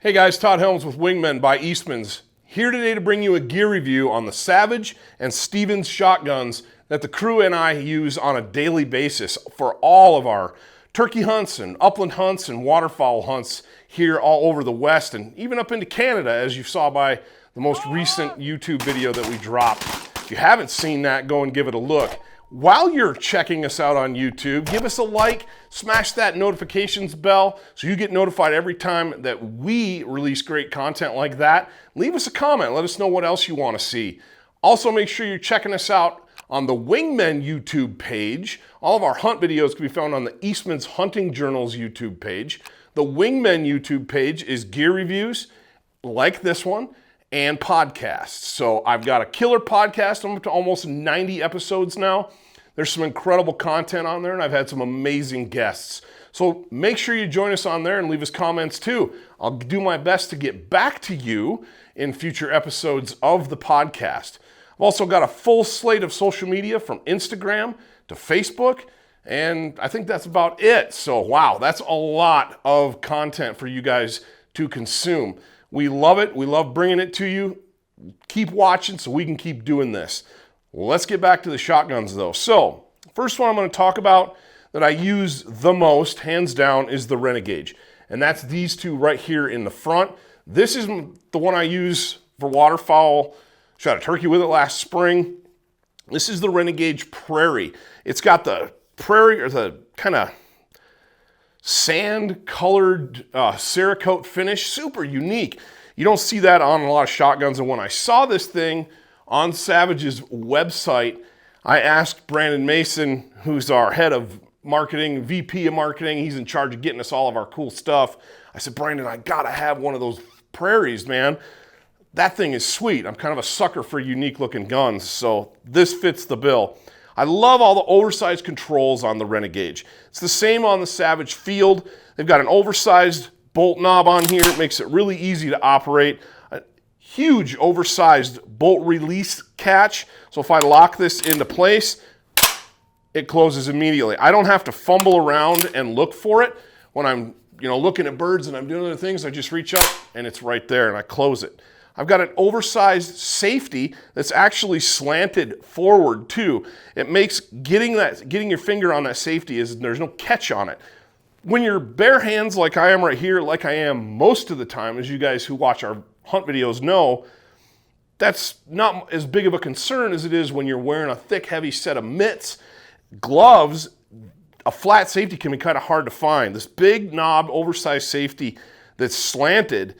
Hey guys, Todd Helms with Wingman by Eastmans. Here today to bring you a gear review on the Savage and Stevens shotguns that the crew and I use on a daily basis for all of our turkey hunts and upland hunts and waterfowl hunts here all over the West and even up into Canada, as you saw by the most recent YouTube video that we dropped. If you haven't seen that, go and give it a look. While you're checking us out on YouTube, give us a like, smash that notifications bell so you get notified every time that we release great content like that. Leave us a comment, let us know what else you want to see. Also, make sure you're checking us out on the Wingman YouTube page. All of our hunt videos can be found on the Eastman's Hunting Journals YouTube page. The Wingman YouTube page is gear reviews like this one and podcasts. So I've got a killer podcast. I'm up to almost 90 episodes now. There's some incredible content on there, and I've had some amazing guests. So make sure you join us on there and leave us comments too. I'll do my best to get back to you in future episodes of the podcast. I've also got a full slate of social media from Instagram to Facebook, and I think that's about it. So wow, that's a lot of content for you guys to consume. We love it. We love bringing it to you. Keep watching so we can keep doing this. Let's get back to the shotguns though. So, first one I'm going to talk about that I use the most, hands down, is the Renegauge. And that's these two right here in the front. This is the one I use for waterfowl. Shot a turkey with it last spring. This is the Renegauge Prairie. It's got the prairie, or the kind of sand-colored Cerakote finish, super unique. You don't see that on a lot of shotguns, and when I saw this thing on Savage's website, I asked Brandon Mason, who's our head of marketing, VP of marketing, he's in charge of getting us all of our cool stuff. I said, Brandon, I gotta have one of those prairies, man. That thing is sweet. I'm kind of a sucker for unique looking guns, so this fits the bill. I love all the oversized controls on the Renegauge. It's the same on the Savage Field. They've got an oversized bolt knob on here. It makes it really easy to operate. A huge oversized bolt release catch. So if I lock this into place, it closes immediately. I don't have to fumble around and look for it. When I'm looking at birds and I'm doing other things, I just reach up and it's right there and I close it. I've got an oversized safety that's actually slanted forward too. It makes getting your finger on that safety, there's no catch on it. When you're bare hands like I am right here, like I am most of the time, as you guys who watch our hunt videos know, that's not as big of a concern as it is when you're wearing a thick, heavy set of mitts. Gloves, a flat safety can be kind of hard to find. This big knob, oversized safety that's slanted,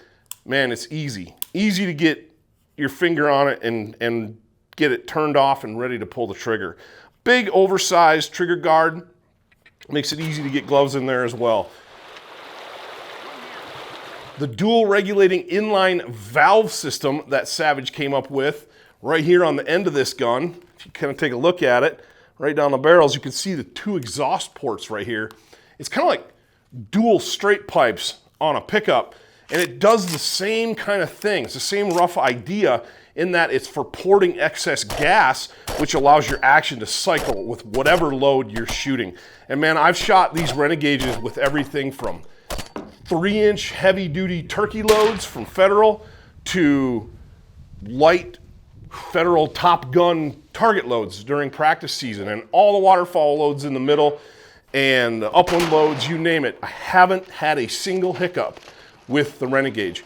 man, it's easy. Easy to get your finger on it and get it turned off and ready to pull the trigger. Big oversized trigger guard makes it easy to get gloves in there as well. The dual regulating inline valve system that Savage came up with right here on the end of this gun. If you kind of take a look at it, right down the barrels, you can see the two exhaust ports right here. It's kind of like dual straight pipes on a pickup. And it does the same kind of thing. It's the same rough idea in that it's for porting excess gas, which allows your action to cycle with whatever load you're shooting. And man, I've shot these Renegauges with everything from 3-inch heavy-duty turkey loads from Federal to light Federal Top Gun target loads during practice season, and all the waterfowl loads in the middle and the upland loads, you name it. I haven't had a single hiccup with the Renegauge.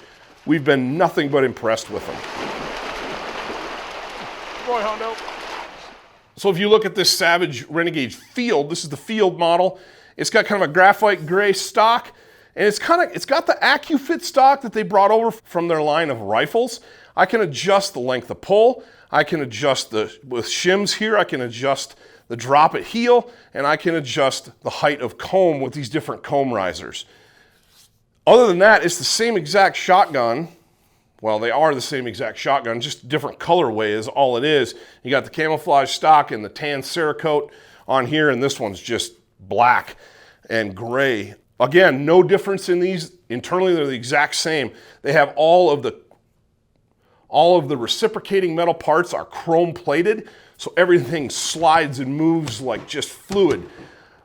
We've been nothing but impressed with them. Roy Hondo. So if you look at this Savage Renegauge Field, this is the Field model. It's got kind of a graphite gray stock, and it's got the AccuFit stock that they brought over from their line of rifles. I can adjust the length of pull. I can adjust with shims here, I can adjust the drop at heel, and I can adjust the height of comb with these different comb risers. Other than that, it's the same exact shotgun. Well, they are the same exact shotgun, just different colorway is all it is. You got the camouflage stock and the tan Cerakote on here, and this one's just black and gray. Again, no difference in these. Internally, they're the exact same. They have all of the reciprocating metal parts are chrome plated, so everything slides and moves like just fluid.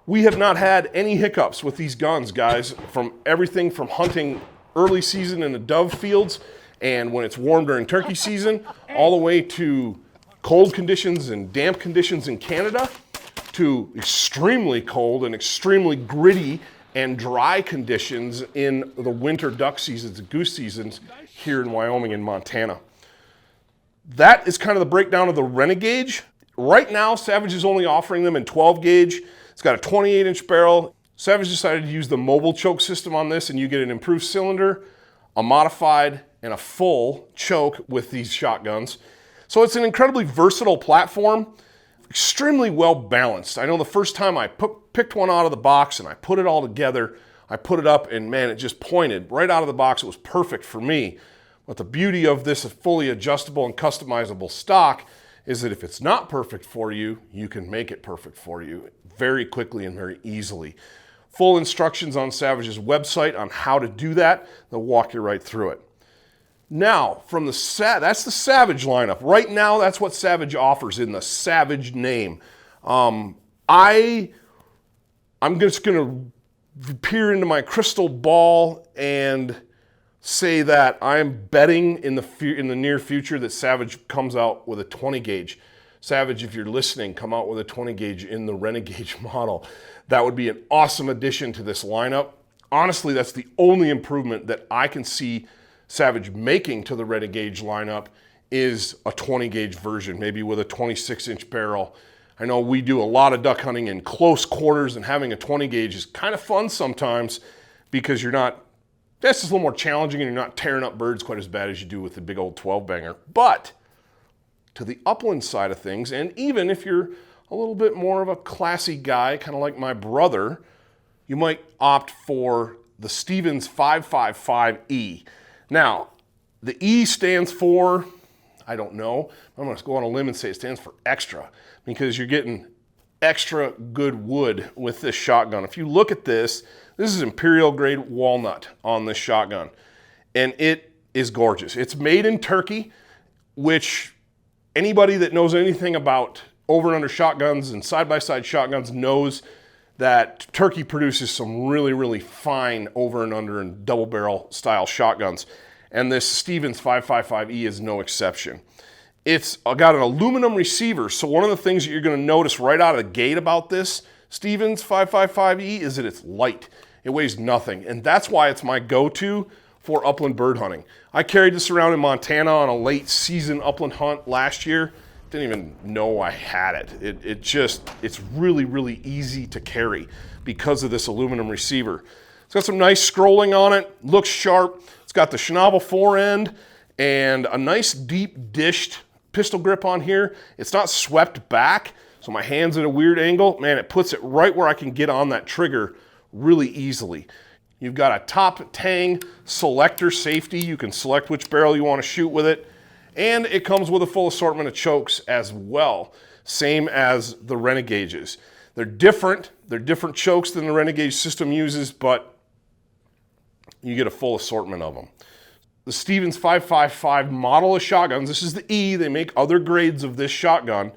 We have not had any hiccups with these guns, guys, from everything from hunting early season in the dove fields and when it's warm during turkey season, all the way to cold conditions and damp conditions in Canada, to extremely cold and extremely gritty and dry conditions in the winter duck seasons and goose seasons here in Wyoming and Montana. That is kind of the breakdown of the Renegauge. Right now, Savage is only offering them in 12 gauge. It's got a 28-inch barrel. Savage decided to use the mobile choke system on this, and you get an improved cylinder, a modified, and a full choke with these shotguns. So it's an incredibly versatile platform, extremely well balanced. I know the first time I picked one out of the box and I put it all together, I put it up and man, it just pointed right out of the box. It was perfect for me. But the beauty of this fully adjustable and customizable stock is that if it's not perfect for you, you can make it perfect for you very quickly and very easily. Full instructions on Savage's website on how to do that. They'll walk you right through it. Now, from that's the Savage lineup. Right now, that's what Savage offers in the Savage name. I'm just going to peer into my crystal ball and say that I'm betting in the near future that Savage comes out with a 20 gauge. Savage, if you're listening, come out with a 20 gauge in the Renegauge model. That would be an awesome addition to this lineup. Honestly, that's the only improvement that I can see Savage making to the Renegauge lineup is a 20 gauge version, maybe with a 26-inch barrel. I know we do a lot of duck hunting in close quarters, and having a 20 gauge is kind of fun sometimes because that's just a little more challenging and you're not tearing up birds quite as bad as you do with the big old 12 banger. But to the upland side of things, and even if you're a little bit more of a classy guy, kind of like my brother, you might opt for the Stevens 555E. Now, the E stands for, I don't know, I'm going to go on a limb and say it stands for extra, because you're getting extra good wood with this shotgun. If you look at this is imperial grade walnut on this shotgun, and it is gorgeous. It's made in Turkey, which anybody that knows anything about over and under shotguns and side-by-side shotguns knows that Turkey produces some really, really fine over and under and double barrel style shotguns. And this Stevens 555E is no exception. It's got an aluminum receiver. So one of the things that you're going to notice right out of the gate about this Stevens 555E is that it's light. It weighs nothing. And that's why it's my go-to for upland bird hunting. I carried this around in Montana on a late season upland hunt last year. Didn't even know I had it. It's really, really easy to carry because of this aluminum receiver. It's got some nice scrolling on it, looks sharp. It's got the Schnabel forend and a nice deep dished pistol grip on here. It's not swept back, so my hand's at a weird angle. Man, it puts it right where I can get on that trigger really easily. You've got a top tang selector safety. You can select which barrel you want to shoot with it. And it comes with a full assortment of chokes as well, same as the Renegauges. They're different chokes than the Renegauge system uses, but you get a full assortment of them. The Stevens 555 model of shotguns, this is the E, they make other grades of this shotgun,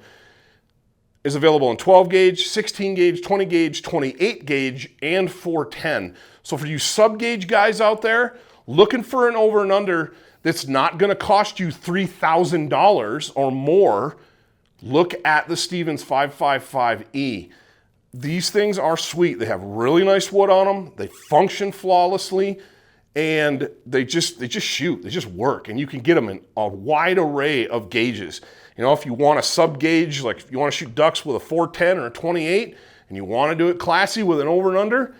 is available in 12 gauge, 16 gauge, 20 gauge, 28 gauge, and 410. So for you sub-gauge guys out there looking for an over and under that's not going to cost you $3,000 or more, look at the Stevens 555E. These things are sweet. They have really nice wood on them. They function flawlessly, and they just shoot. They just work, and you can get them in a wide array of gauges. You know, if you want a sub gauge, like if you want to shoot ducks with a 410 or a 28, and you want to do it classy with an over and under,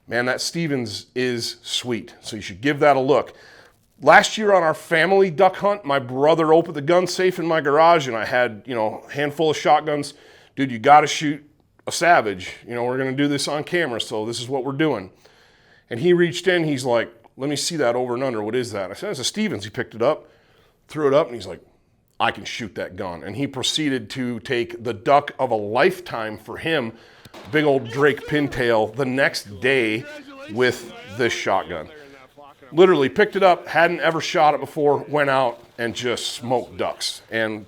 man, that Stevens is sweet. So you should give that a look. Last year on our family duck hunt, my brother opened the gun safe in my garage, and I had, a handful of shotguns. Dude, you got to shoot a Savage. We're going to do this on camera, so this is what we're doing. And he reached in, he's like, let me see that over and under. What is that? I said, it's a Stevens. He picked it up, threw it up, and he's like, I can shoot that gun. And he proceeded to take the duck of a lifetime for him, big old Drake pintail, the next day with this shotgun. Literally picked it up, hadn't ever shot it before, went out and just smoked ducks and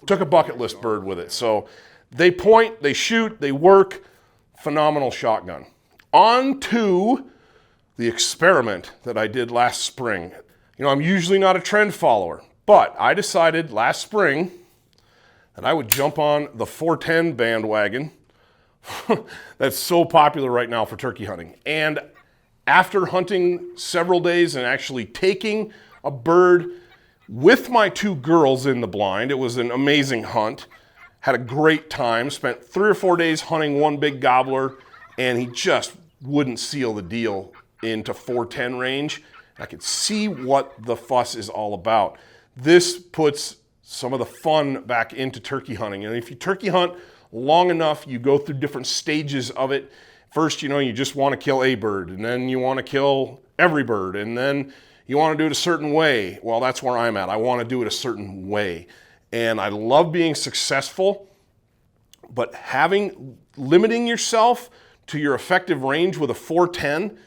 took a bucket list bird with it. So they point, they shoot, they work, phenomenal shotgun. On to the experiment that I did last spring. You know, I'm usually not a trend follower, but I decided last spring that I would jump on the 410 bandwagon that's so popular right now for turkey hunting. And after hunting several days and actually taking a bird with my two girls in the blind, it was an amazing hunt. Had a great time, spent 3 or 4 days hunting one big gobbler, and he just wouldn't seal the deal into 410 range. I could see what the fuss is all about. This puts some of the fun back into turkey hunting. And if you turkey hunt long enough, you go through different stages of it. First, you know, you just want to kill a bird, and then you want to kill every bird, and then you want to do it a certain way. Well, that's where I'm at. I want to do it a certain way. And I love being successful, but limiting yourself to your effective range with a 410,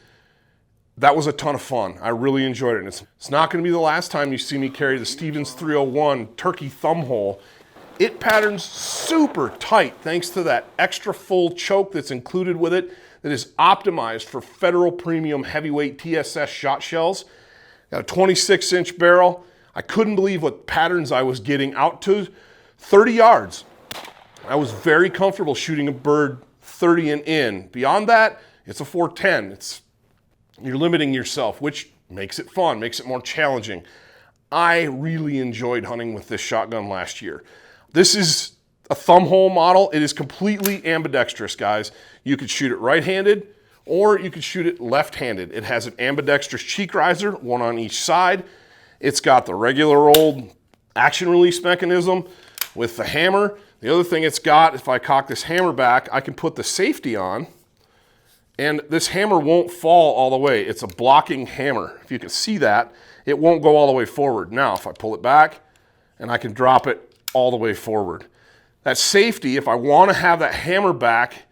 that was a ton of fun. I really enjoyed it. And it's not going to be the last time you see me carry the Stevens 301 Turkey Thumbhole. It patterns super tight thanks to that extra full choke that's included with it that is optimized for federal premium heavyweight TSS shot shells. Got a 26-inch barrel. I couldn't believe what patterns I was getting out to 30 yards. I was very comfortable shooting a bird 30 and in. Beyond that, it's a 410. You're limiting yourself, which makes it fun, makes it more challenging. I really enjoyed hunting with this shotgun last year. This is a thumbhole model. It is completely ambidextrous, guys. You could shoot it right-handed or you could shoot it left-handed. It has an ambidextrous cheek riser, one on each side. It's got the regular old action release mechanism with the hammer. The other thing it's got, if I cock this hammer back, I can put the safety on, and this hammer won't fall all the way. It's a blocking hammer. If you can see that, it won't go all the way forward. Now, if I pull it back, and I can drop it all the way forward. That safety, if I want to have that hammer back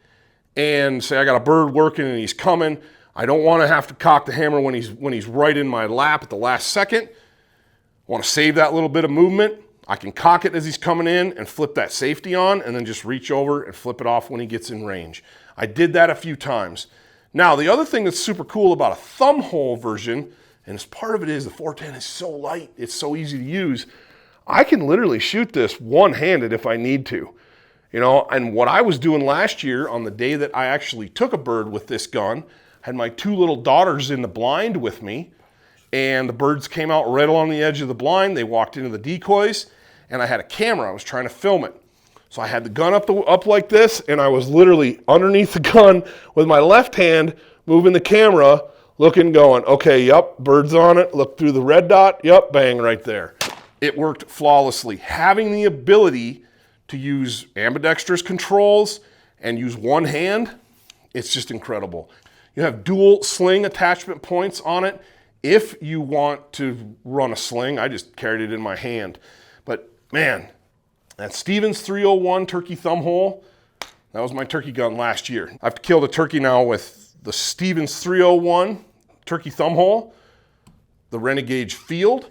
and say I got a bird working and he's coming, I don't want to have to cock the hammer when he's right in my lap at the last second. I want to save that little bit of movement. I can cock it as he's coming in and flip that safety on and then just reach over and flip it off when he gets in range. I did that a few times. Now, the other thing that's super cool about a thumbhole version, and as part of it is the 410 is so light, it's so easy to use, I can literally shoot this one-handed if I need to. You know, and what I was doing last year on the day that I actually took a bird with this gun, had my two little daughters in the blind with me, and the birds came out right along the edge of the blind. They walked into the decoys, and I had a camera. I was trying to film it. So I had the gun up like this, and I was literally underneath the gun with my left hand, moving the camera, looking, going, okay, yep, bird's on it. Look through the red dot. Yep, bang, right there. It worked flawlessly. Having the ability to use ambidextrous controls and use one hand, it's just incredible. You have dual sling attachment points on it. If you want to run a sling, I just carried it in my hand. But man, that Stevens 301 Turkey Thumbhole, that was my turkey gun last year. I've killed a turkey now with the Stevens 301 Turkey Thumbhole, the Renegauge Field,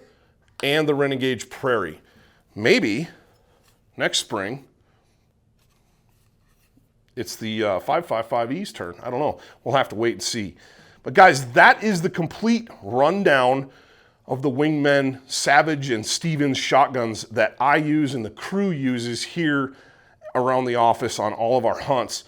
and the Renegauge Prairie. Maybe next spring, it's the 5.55E's turn. I don't know. We'll have to wait and see. But guys, that is the complete rundown of the Wingman Savage and Stevens shotguns that I use and the crew uses here around the office on all of our hunts.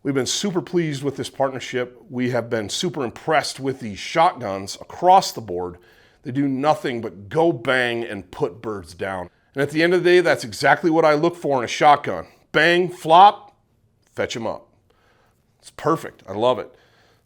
We've been super pleased with this partnership. We have been super impressed with these shotguns across the board. They do nothing but go bang and put birds down. And at the end of the day, that's exactly what I look for in a shotgun. Bang, flop, fetch them up. It's perfect. I love it.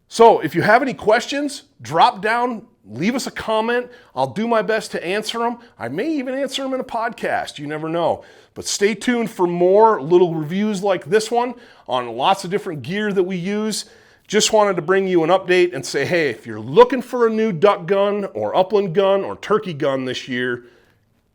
So if you have any questions, drop down, leave us a comment. I'll do my best to answer them. I may even answer them in a podcast. You never know. But stay tuned for more little reviews like this one on lots of different gear that we use. Just wanted to bring you an update and say, hey, if you're looking for a new duck gun or upland gun or turkey gun this year,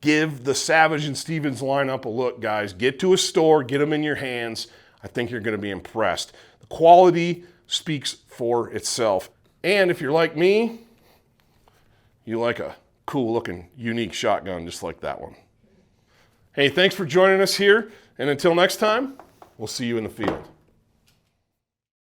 give the Savage and Stevens lineup a look, guys. Get to a store, get them in your hands. I think you're going to be impressed. The quality speaks for itself. And if you're like me, you like a cool looking, unique shotgun just like that one. Hey, thanks for joining us here. And until next time, we'll see you in the field.